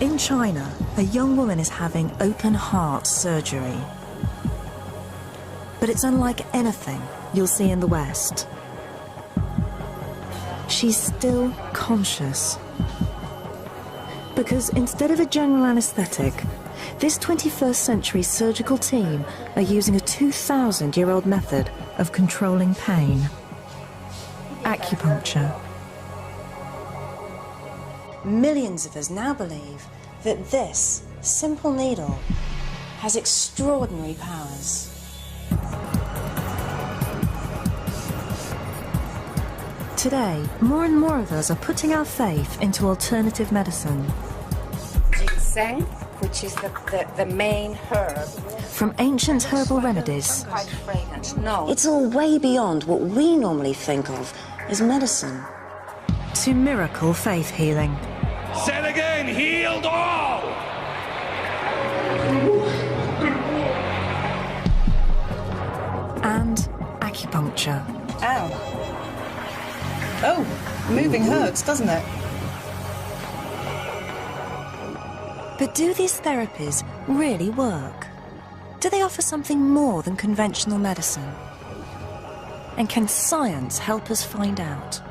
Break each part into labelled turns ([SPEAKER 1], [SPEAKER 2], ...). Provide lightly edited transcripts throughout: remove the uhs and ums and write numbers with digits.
[SPEAKER 1] In China, a young woman is having open heart surgery. But it's unlike anything you'll see in the West. She's still conscious. Because instead of a general anaesthetic, this 21st century surgical team are using a 2,000-year-old method of controlling pain. Acupuncture. Millions of us now believe that this simple needle has extraordinary powers. Today, more and more of us are putting our faith into alternative medicine.
[SPEAKER 2] Ginseng, which is the main herb.
[SPEAKER 1] From ancient herbal remedies,
[SPEAKER 2] Quite fragrant. No.
[SPEAKER 3] It's all way beyond what we normally think of as medicine.
[SPEAKER 1] to miracle faith healing.
[SPEAKER 4] Said again, healed all!
[SPEAKER 1] And acupuncture.
[SPEAKER 5] Ow. Oh, moving hurts, doesn't it?
[SPEAKER 1] But do these therapies really work? Do they offer something more than conventional medicine? And can science help us find out?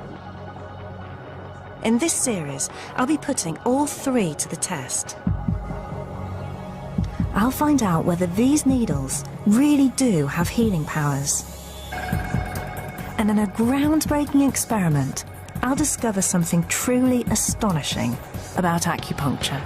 [SPEAKER 1] In this series, I'll be putting all three to the test. I'll find out whether these needles really do have healing powers. And in a groundbreaking experiment, I'll discover something truly astonishing about acupuncture.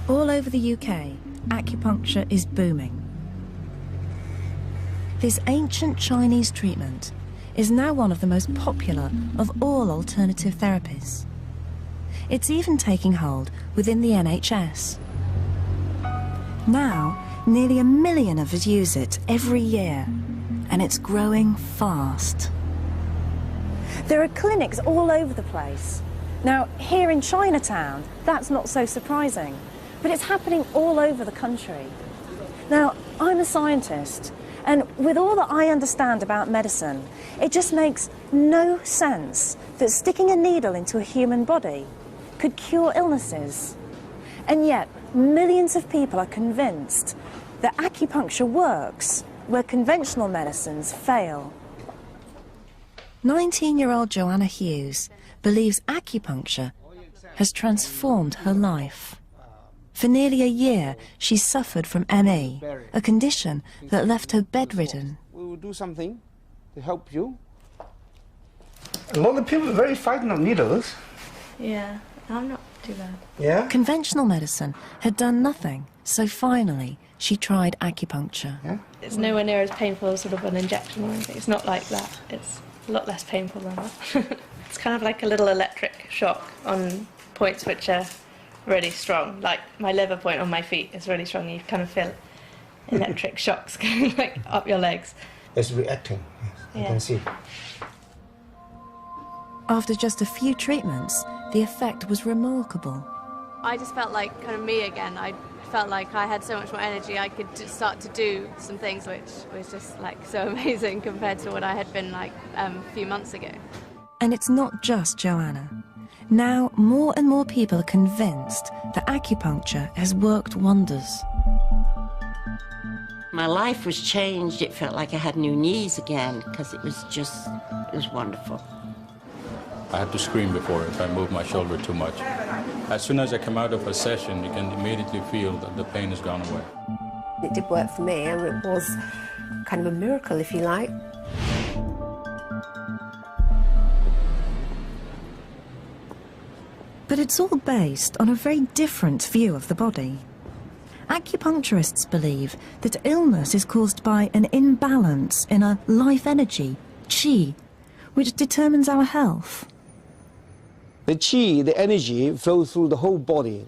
[SPEAKER 1] All over the UK, acupuncture is booming. This ancient Chinese treatment is now one of the most popular of all alternative therapies. It's even taking hold within the NHS. Now, nearly 1 million of us use it every year, and it's growing fast. There are clinics all over the place. Now, here in Chinatown, that's not so surprising. But it's happening all over the country. Now, I'm a scientist, and with all that I understand about medicine, it just makes no sense that sticking a needle into a human body could cure illnesses. And yet, millions of people are convinced that acupuncture works where conventional medicines fail. 19-year-old Joanna Hughes believes acupuncture has transformed her life. For nearly a year, she suffered from ME, a condition that left her bedridden.
[SPEAKER 6] We will do something to help you. A lot of people are very frightened of needles.
[SPEAKER 7] Yeah, I'm not too bad.
[SPEAKER 6] Yeah?
[SPEAKER 1] Conventional medicine had done nothing, so finally she tried acupuncture.
[SPEAKER 6] Yeah?
[SPEAKER 7] It's nowhere near as painful as sort of an injection or anything. It's not like that. It's a lot less painful than that. It's kind of like a little electric shock on points which are really strong. Like my liver point on my feet is really strong. You kind of feel electric shocks going like up your legs.
[SPEAKER 6] It's reacting, yes,
[SPEAKER 7] Yeah.
[SPEAKER 6] you can see.
[SPEAKER 1] After just a few treatments, the effect was remarkable.
[SPEAKER 8] I just felt like kind of me again. I felt like I had so much more energy. I could just start to do some things which was just like so amazing compared to what I had been like a few months ago.
[SPEAKER 1] And it's not just Joanna. Now, more and more people are convinced that acupuncture has worked wonders.
[SPEAKER 3] My life was changed. It felt like I had new knees again because it was wonderful.
[SPEAKER 9] I had to scream before if I moved my shoulder too much. As soon as I come out of a session, you can immediately feel that the pain has gone away.
[SPEAKER 10] It did work for me, and it was kind of a miracle, if you like.
[SPEAKER 1] But it's all based on a very different view of the body. Acupuncturists believe that illness is caused by an imbalance in a life energy, qi, which determines our health.
[SPEAKER 6] The qi, the energy, flows through the whole body.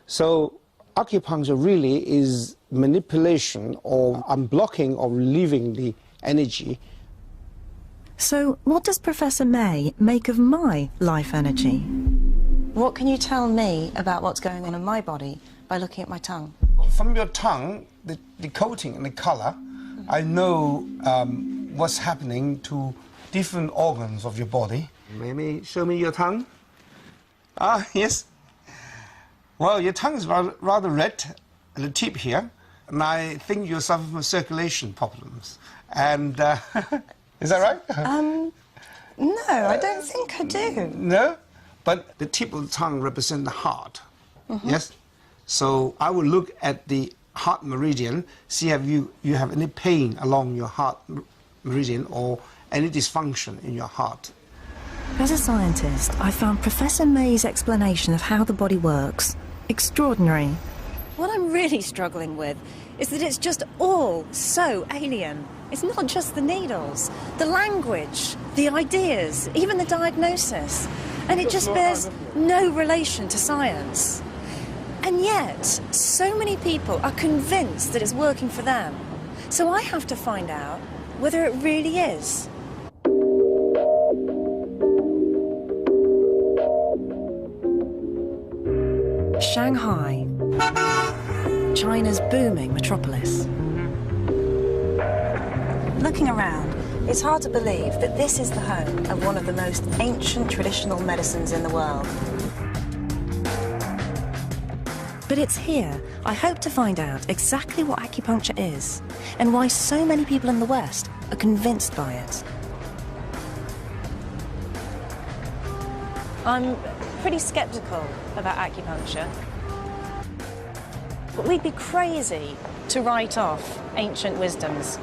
[SPEAKER 6] So acupuncture really is manipulation or unblocking or relieving the energy.
[SPEAKER 1] So what does Professor May make of my life energy? What can you tell me about what's going on in my body by looking at my tongue?
[SPEAKER 6] From your tongue, the coating and the color, I know what's happening to different organs of your body. Maybe show me your tongue. Ah, yes. Well, your tongue is rather red at the tip here, and I think you're suffering from circulation problems. And is that right?
[SPEAKER 1] No, I don't think I do.
[SPEAKER 6] No? But the tip of the tongue represents the heart. Yes? So I will look at the heart meridian, see if you have any pain along your heart meridian or any dysfunction in your heart.
[SPEAKER 1] As a scientist, I found Professor May's explanation of how the body works extraordinary. What I'm really struggling with is that it's just all so alien. It's not just the needles, the language, the ideas, even the diagnosis. And it just bears no relation to science. And yet, so many people are convinced that it's working for them. So I have to find out whether it really is. Shanghai, China's booming metropolis. Looking around, it's hard to believe that this is the home of one of the most ancient traditional medicines in the world. But it's here I hope to find out exactly what acupuncture is and why so many people in the West are convinced by it. I'm pretty sceptical about acupuncture. But we'd be crazy to write off ancient wisdoms.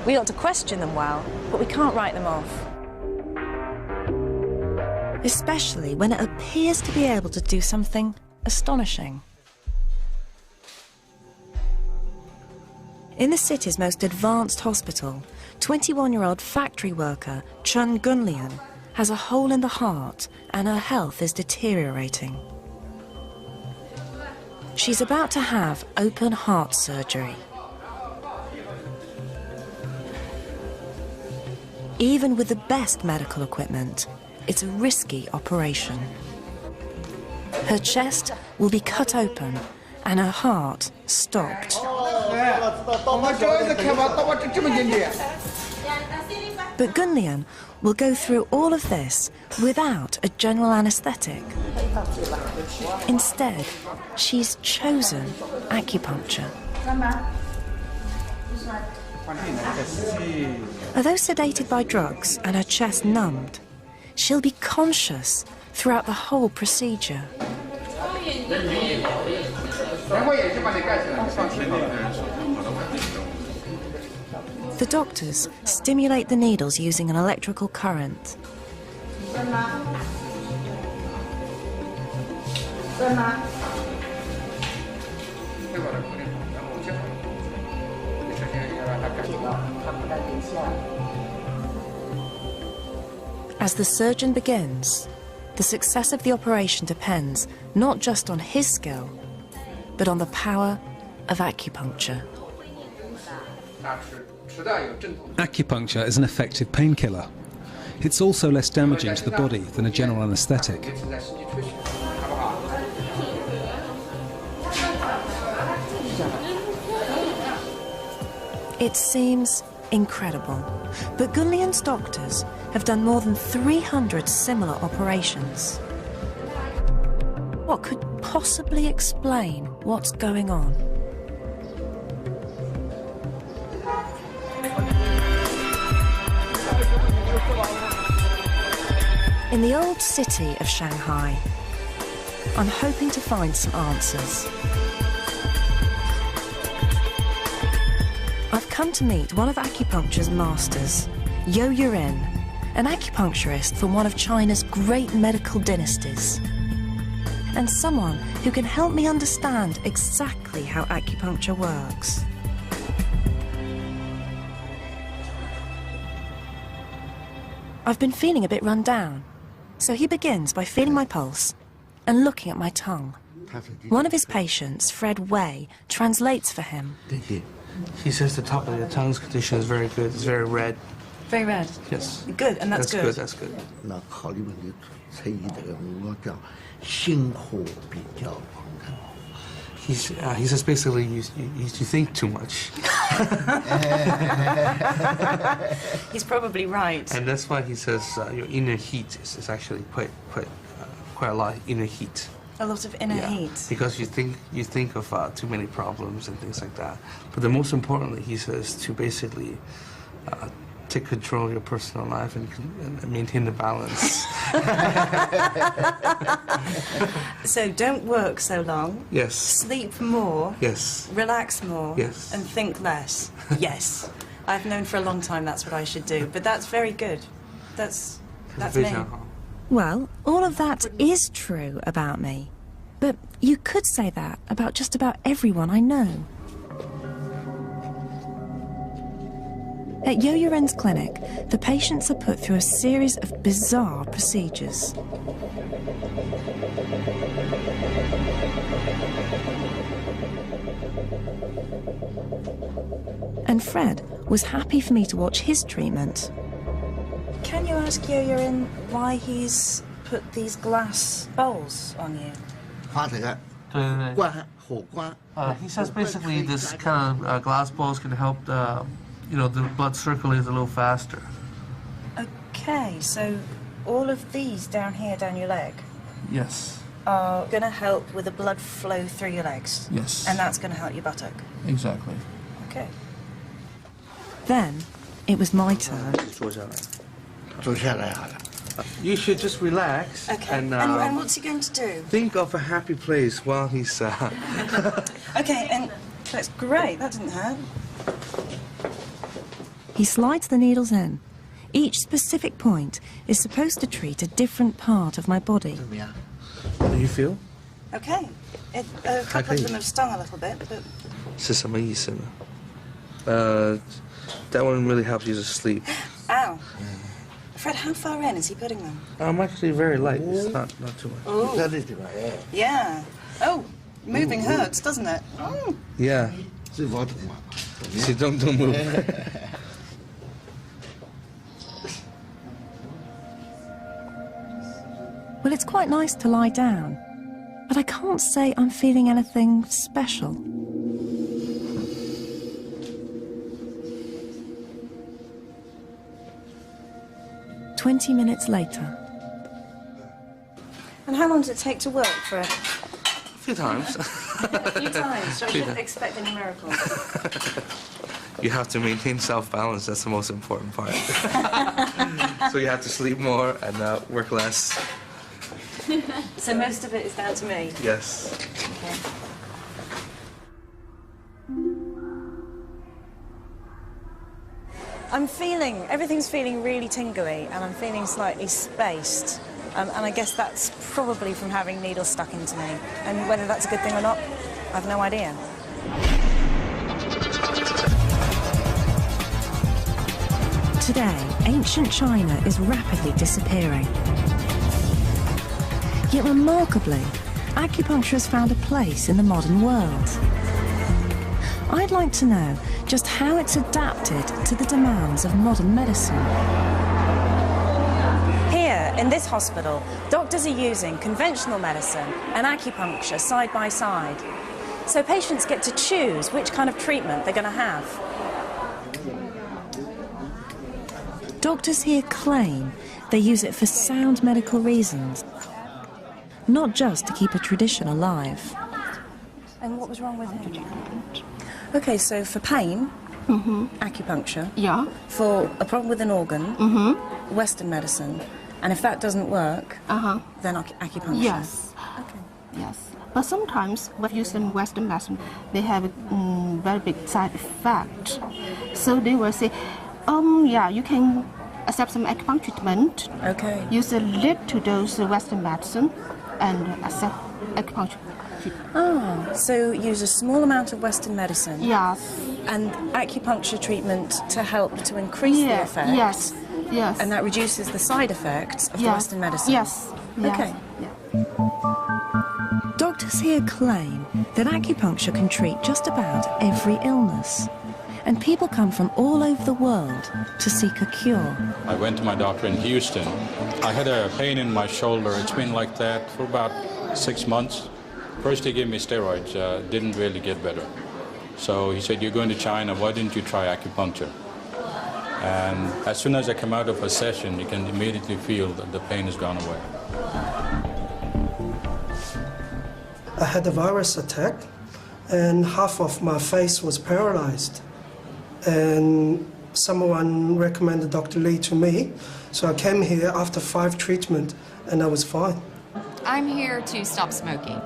[SPEAKER 1] We ought to question them well, but we can't write them off. Especially when it appears to be able to do something astonishing. In the city's most advanced hospital, 21-year-old factory worker Chun Gunlian has a hole in the heart and her health is deteriorating. She's about to have open heart surgery. Even with the best medical equipment, it's a risky operation. Her chest will be cut open and her heart stopped. But Gunlian will go through all of this without a general anaesthetic. Instead, she's chosen acupuncture. Although sedated by drugs and her chest numbed, she'll be conscious throughout the whole procedure. The doctors stimulate the needles using an electrical current. As the surgeon begins, the success of the operation depends not just on his skill, but on the power of acupuncture.
[SPEAKER 11] Acupuncture is an effective painkiller. It's also less damaging to the body than a general anaesthetic.
[SPEAKER 1] It seems incredible, but Gunlian's doctors have done more than 300 similar operations. What could possibly explain what's going on? In the old city of Shanghai, I'm hoping to find some answers. I've come to meet one of acupuncture's masters, Yo Yurin, an acupuncturist from one of China's great medical dynasties, and someone who can help me understand exactly how acupuncture works. I've been feeling a bit run down, so he begins by feeling my pulse and looking at my tongue. One of his patients, Fred Way, translates for him.
[SPEAKER 12] He says the top of your tongue's condition is very good. It's very red.
[SPEAKER 5] Very red.
[SPEAKER 12] Yes.
[SPEAKER 5] Good, and that's good.
[SPEAKER 12] That's good. He says basically you think too much.
[SPEAKER 5] He's probably right.
[SPEAKER 12] And that's why he says your inner heat is actually quite a lot of inner heat.
[SPEAKER 5] A lot of inner heat.
[SPEAKER 12] Because you think of too many problems and things like that. But the most importantly, he says to basically take control of your personal life and maintain the balance.
[SPEAKER 5] So don't work so long.
[SPEAKER 12] Yes.
[SPEAKER 5] Sleep more.
[SPEAKER 12] Yes.
[SPEAKER 5] Relax more.
[SPEAKER 12] Yes.
[SPEAKER 5] And think less. Yes. I've known for a long time that's what I should do. But that's very good. That's me.
[SPEAKER 1] Well, all of that is true about me. But you could say that about just about everyone I know. At Yo Yuren's clinic, the patients are put through a series of bizarre procedures. And Fred was happy for me to watch his treatment.
[SPEAKER 5] Can you ask Yo Yuren why he's put these glass bowls on you?
[SPEAKER 12] He says basically this kind of glass balls can help the blood circulate a little faster.
[SPEAKER 5] Okay, so all of these down here, down your leg,
[SPEAKER 12] Yes.
[SPEAKER 5] are going to help with the blood flow through your legs.
[SPEAKER 12] Yes.
[SPEAKER 5] And that's going to help your buttock.
[SPEAKER 12] Exactly.
[SPEAKER 5] Okay.
[SPEAKER 1] Then it was my turn.
[SPEAKER 12] You should just relax.
[SPEAKER 5] Okay.
[SPEAKER 12] And
[SPEAKER 5] what's he going to do?
[SPEAKER 12] think of a happy place while he's.
[SPEAKER 5] Okay, and that's great. That didn't hurt.
[SPEAKER 1] He slides the needles in. Each specific point is supposed to treat a different part of my body.
[SPEAKER 12] What do you feel?
[SPEAKER 5] Okay. A couple of them have stung a little bit, but...
[SPEAKER 12] 是什么意思呢? That one really helps you to sleep.
[SPEAKER 5] Ow. Fred, how far in is he putting them?
[SPEAKER 12] I'm actually very light. It's not too much.
[SPEAKER 5] Ooh. Yeah. Oh, moving hurts, doesn't it? Mm.
[SPEAKER 12] Yeah. See, don't move.
[SPEAKER 1] Well, it's quite nice to lie down, but I can't say I'm feeling anything special. "20 minutes later.
[SPEAKER 5] And how long does it take to work, Fred?
[SPEAKER 12] A few times.
[SPEAKER 5] A few times, so I shouldn't expect any miracles.
[SPEAKER 12] You have to maintain self-balance. That's the most important part. So you have to sleep more and work less.
[SPEAKER 5] So most of it is down to me?
[SPEAKER 12] Yes.
[SPEAKER 5] Okay. Everything's feeling really tingly, and I'm feeling slightly spaced. And I guess that's probably from having needles stuck into me. And whether that's a good thing or not, I've no idea.
[SPEAKER 1] Today, ancient China is rapidly disappearing. Yet remarkably, acupuncture has found a place in the modern world. I'd like to know just how it's adapted to the demands of modern medicine.
[SPEAKER 5] Here, in this hospital, doctors are using conventional medicine and acupuncture side by side. So patients get to choose which kind of treatment they're going to have.
[SPEAKER 1] Doctors here claim they use it for sound medical reasons, not just to keep a tradition alive.
[SPEAKER 5] And what was wrong with him? Okay, so for pain, acupuncture.
[SPEAKER 2] Yeah.
[SPEAKER 5] For a problem with an organ, Western medicine. And if that doesn't work, then acupuncture.
[SPEAKER 2] Yes.
[SPEAKER 5] Okay.
[SPEAKER 2] Yes. But sometimes when using Western medicine, they have a very big side effect. So they will say, yeah, you can accept some acupuncture treatment.
[SPEAKER 5] Okay.
[SPEAKER 2] Use a little dose of Western medicine and accept acupuncture.
[SPEAKER 5] So use a small amount of Western medicine.
[SPEAKER 2] Yes.
[SPEAKER 5] And acupuncture treatment to help to increase the effect.
[SPEAKER 2] Yes. Yes.
[SPEAKER 5] And that reduces the side effects of the Western medicine.
[SPEAKER 2] Yes.
[SPEAKER 5] Okay.
[SPEAKER 2] Yeah.
[SPEAKER 1] Doctors here claim that acupuncture can treat just about every illness, and people come from all over the world to seek a cure.
[SPEAKER 9] I went to my doctor in Houston. I had a pain in my shoulder. It's been like that for about 6 months. First he gave me steroids, didn't really get better. So he said, you're going to China, why didn't you try acupuncture? And as soon as I come out of a session, you can immediately feel that the pain has gone away.
[SPEAKER 13] I had a virus attack, and half of my face was paralyzed. And someone recommended Dr. Lee to me, so I came here after 5 treatments, and I was fine.
[SPEAKER 14] I'm here to stop smoking.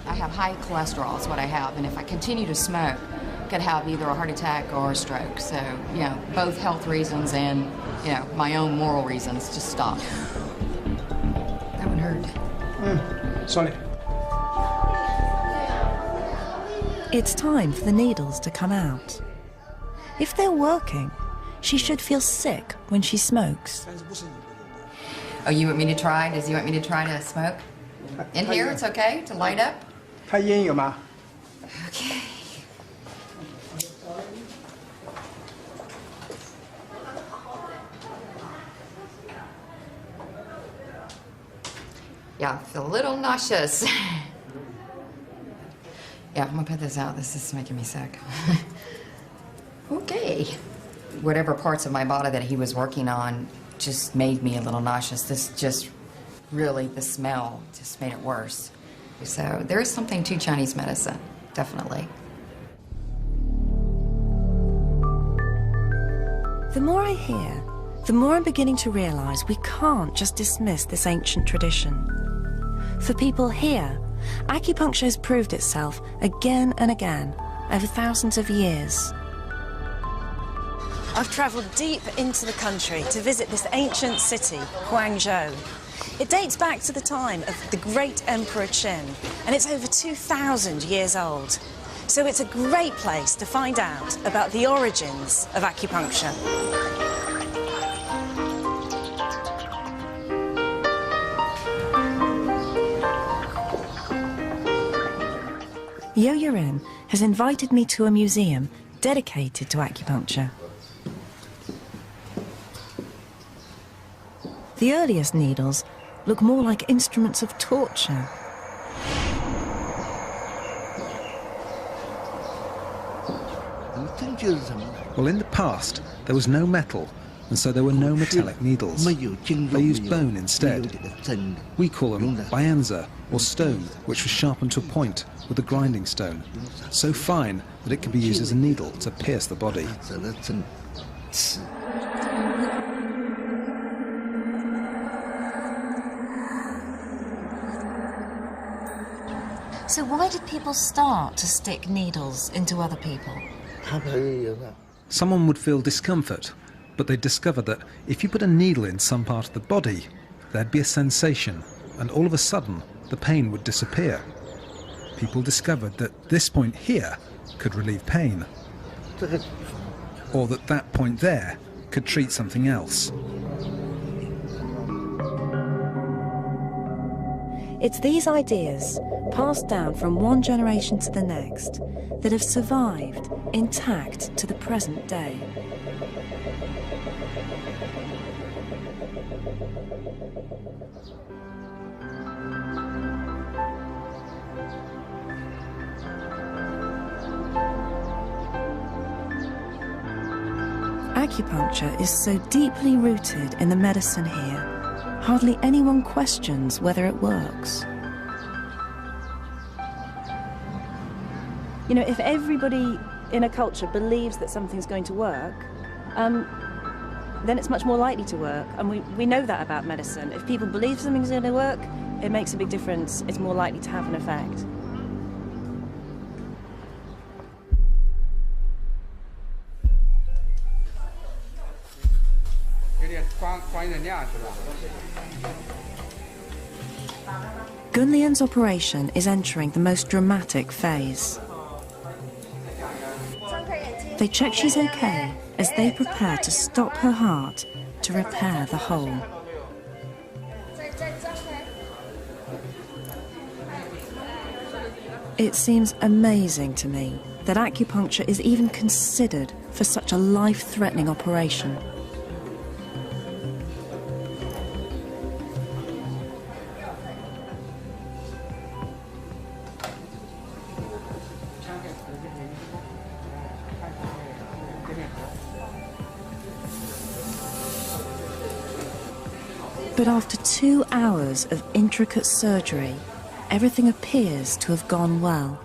[SPEAKER 14] I have high cholesterol, is what I have, and if I continue to smoke, I could have either a heart attack or a stroke. So, you know, both health reasons and, you know, my own moral reasons to stop. That one hurt.
[SPEAKER 6] Sorry.
[SPEAKER 1] It's time for the needles to come out. If they're working, she should feel sick when she smokes.
[SPEAKER 14] Oh, you want me to try? Does he want me to try to smoke? In here, it's okay to light up? Okay. Yeah, I feel a little nauseous. Yeah, I'm gonna put this out. This is making me sick. Okay. Whatever parts of my body that he was working on just made me a little nauseous. This just really, the smell just made it worse. So there is something to Chinese medicine, definitely.
[SPEAKER 1] The more I hear, the more I'm beginning to realize we can't just dismiss this ancient tradition. For people here, acupuncture has proved itself again and again over thousands of years.
[SPEAKER 5] I've travelled deep into the country to visit this ancient city, Guangzhou. It dates back to the time of the great Emperor Qin, and it's over 2,000 years old. So it's a great place to find out about the origins of acupuncture.
[SPEAKER 1] Yo Yurin has invited me to a museum dedicated to acupuncture. The earliest needles look more like instruments of torture.
[SPEAKER 11] Well, in the past, there was no metal, and so there were no metallic needles. They used bone instead. We call them bayanza, or stone, which was sharpened to a point with a grinding stone, so fine that it can be used as a needle to pierce the body.
[SPEAKER 1] So why did people start to stick needles into other people?
[SPEAKER 11] Someone would feel discomfort, but they'd discover that if you put a needle in some part of the body, there'd be a sensation, and all of a sudden, the pain would disappear. People discovered that this point here could relieve pain, or that that point there could treat something else.
[SPEAKER 1] It's these ideas, passed down from one generation to the next, that have survived intact to the present day. Acupuncture is so deeply rooted in the medicine here, hardly anyone questions whether it works.
[SPEAKER 5] You know, if everybody in a culture believes that something's going to work, then it's much more likely to work. And we know that about medicine. If people believe something's going to work, it makes a big difference. It's more likely to have an effect.
[SPEAKER 1] Gunlian's operation is entering the most dramatic phase. They check she's okay as they prepare to stop her heart to repair the hole. It seems amazing to me that acupuncture is even considered for such a life-threatening operation. But after 2 hours of intricate surgery, everything appears to have gone well.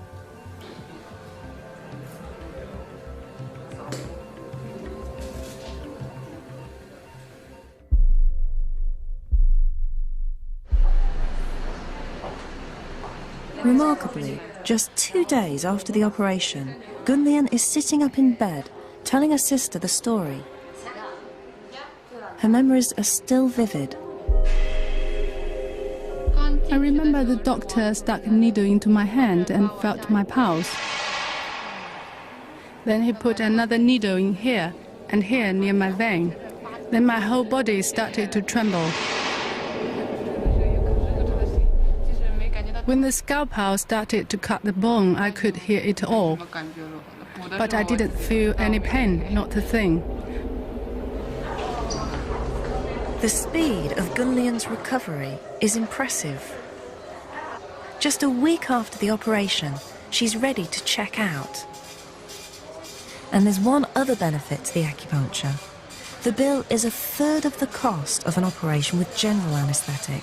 [SPEAKER 1] Remarkably, just 2 days after the operation, Gunlian is sitting up in bed, telling her sister the story. Her memories are still vivid.
[SPEAKER 15] I remember the doctor stuck a needle into my hand and felt my pulse. Then he put another needle in here and here near my vein. Then my whole body started to tremble. When the scalpel started to cut the bone, I could hear it all. But I didn't feel any pain, not a thing.
[SPEAKER 1] The speed of Gunlian's recovery is impressive. Just a week after the operation, she's ready to check out. And there's one other benefit to the acupuncture. The bill is a third of the cost of an operation with general anaesthetic.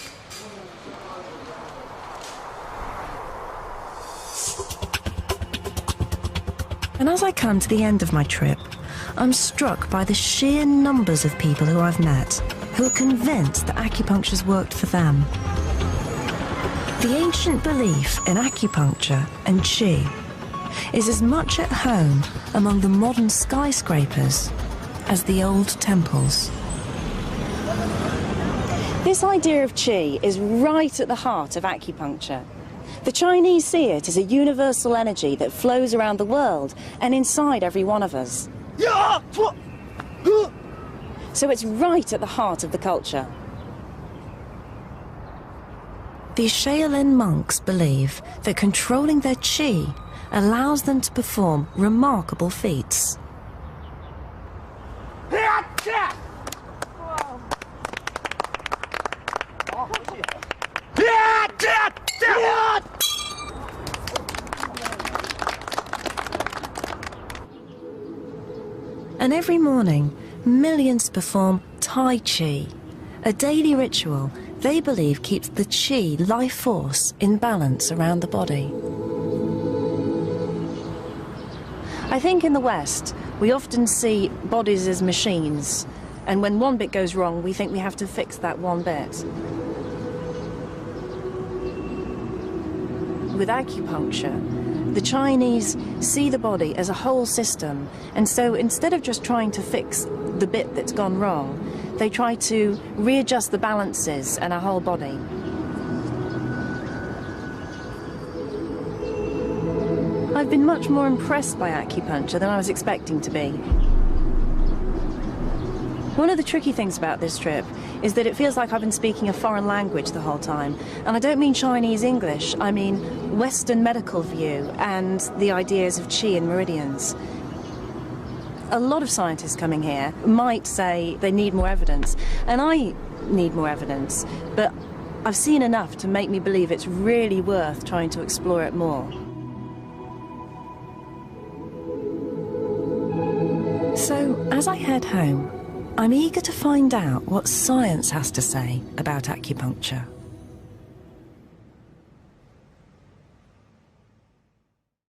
[SPEAKER 1] And as I come to the end of my trip, I'm struck by the sheer numbers of people who I've met who are convinced that acupuncture's worked for them. The ancient belief in acupuncture and qi is as much at home among the modern skyscrapers as the old temples.
[SPEAKER 5] This idea of qi is right at the heart of acupuncture. The Chinese see it as a universal energy that flows around the world and inside every one of us. So it's right at the heart of the culture.
[SPEAKER 1] The Shaolin monks believe that controlling their qi allows them to perform remarkable feats. And every morning, millions perform Tai Chi, a daily ritual they believe keeps the qi life force in balance around the body.
[SPEAKER 5] I think in the West, we often see bodies as machines, and when one bit goes wrong, we think we have to fix that one bit. With acupuncture, the Chinese see the body as a whole system, and so instead of just trying to fix the bit that's gone wrong, they try to readjust the balances in our whole body. I've been much more impressed by acupuncture than I was expecting to be. One of the tricky things about this trip is that it feels like I've been speaking a foreign language the whole time. And I don't mean Chinese English, I mean Western medical view and the ideas of qi and meridians. A lot of scientists coming here might say they need more evidence, and I need more evidence, but I've seen enough to make me believe it's really worth trying to explore it more.
[SPEAKER 1] So, as I head home, I'm eager to find out what science has to say about acupuncture.